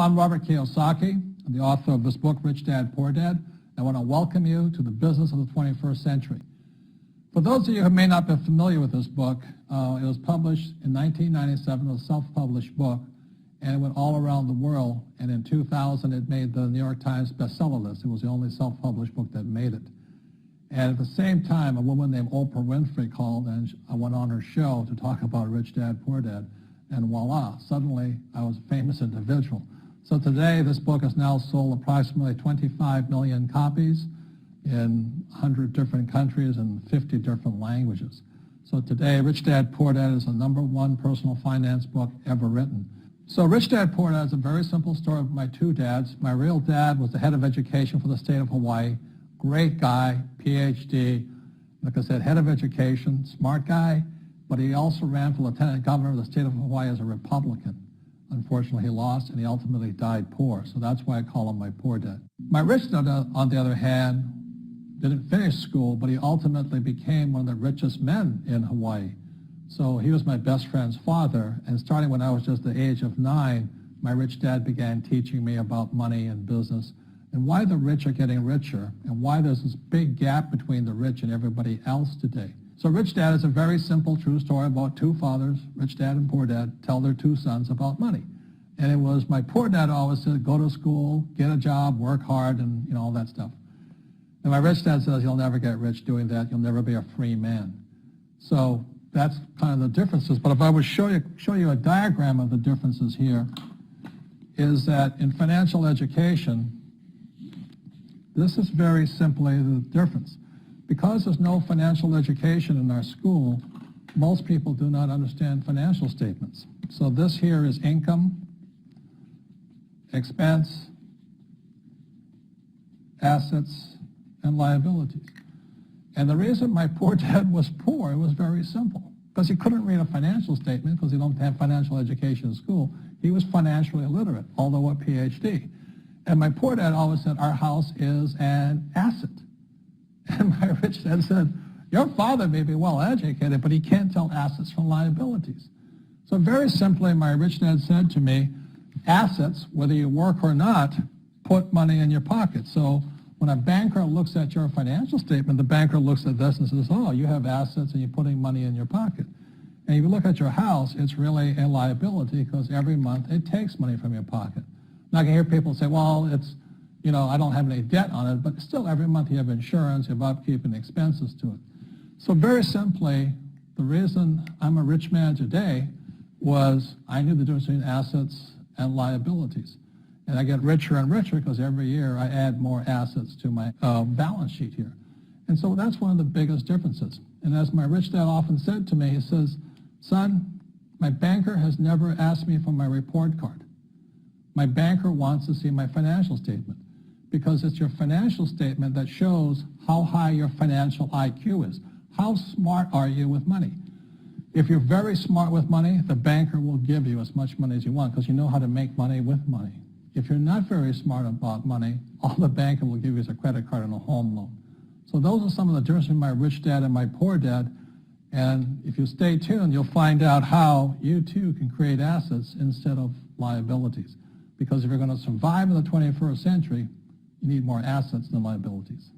I'm Robert Kiyosaki. I'm the author of this book, Rich Dad, Poor Dad. I want to welcome you to the business of the 21st century. For those of you who may not be familiar with this book, it was published in 1997. It was a self-published book, and it went all around the world. And in 2000, it made the New York Times bestseller list. It was the only self-published book that made it. And at the same time, a woman named Oprah Winfrey called, and I went on her show to talk about Rich Dad, Poor Dad. And voila, suddenly I was a famous individual. So today, this book has now sold approximately 25 million copies in 100 different countries and 50 different languages. So today, Rich Dad, Poor Dad is the #1 personal finance book ever written. So Rich Dad, Poor Dad is a very simple story of my two dads. My real dad was the head of education for the state of Hawaii. Great guy, PhD, like I said, head of education, smart guy, but he also ran for lieutenant governor of the state of Hawaii as a Republican. Unfortunately, he lost, and he ultimately died poor, so that's why I call him my poor dad. My rich dad, on the other hand, didn't finish school, but he ultimately became one of the richest men in Hawaii. So he was my best friend's father, and starting when I was just the age of 9, my rich dad began teaching me about money and business and why the rich are getting richer and why there's this big gap between the rich and everybody else today. So Rich Dad is a very simple, true story about two fathers, Rich Dad and Poor Dad, tell their two sons about money. And it was my poor dad always said, go to school, get a job, work hard, and all that stuff. And my rich dad says, you'll never get rich doing that. You'll never be a free man. So that's kind of the differences. But if I would show you a diagram of the differences here, is that in financial education, this is very simply the difference. Because there's no financial education in our school, most people do not understand financial statements. So this here is income, expense, assets, and liabilities. And the reason my poor dad was poor, it was very simple. Because he couldn't read a financial statement because he don't have financial education in school. He was financially illiterate, although a PhD. And my poor dad always said, our house is an asset. And my rich dad said, your father may be well educated, but he can't tell assets from liabilities. So very simply, my rich dad said to me, assets, whether you work or not, put money in your pocket. So when a banker looks at your financial statement, the banker looks at this and says, oh, you have assets and you're putting money in your pocket. And if you look at your house, it's really a liability because every month it takes money from your pocket. Now I can hear people say, well, it's, I don't have any debt on it, but still every month you have insurance, you have upkeep and expenses to it. So very simply, the reason I'm a rich man today was I knew the difference between assets and liabilities. And I get richer and richer because every year I add more assets to my balance sheet here. And so that's one of the biggest differences. And as my rich dad often said to me, he says, son, my banker has never asked me for my report card. My banker wants to see my financial statement because it's your financial statement that shows how high your financial IQ is. How smart are you with money? If you're very smart with money, the banker will give you as much money as you want because you know how to make money with money. If you're not very smart about money, all the banker will give you is a credit card and a home loan. So those are some of the differences between my rich dad and my poor dad. And if you stay tuned, you'll find out how you too can create assets instead of liabilities. Because if you're going to survive in the 21st century, you need more assets than liabilities.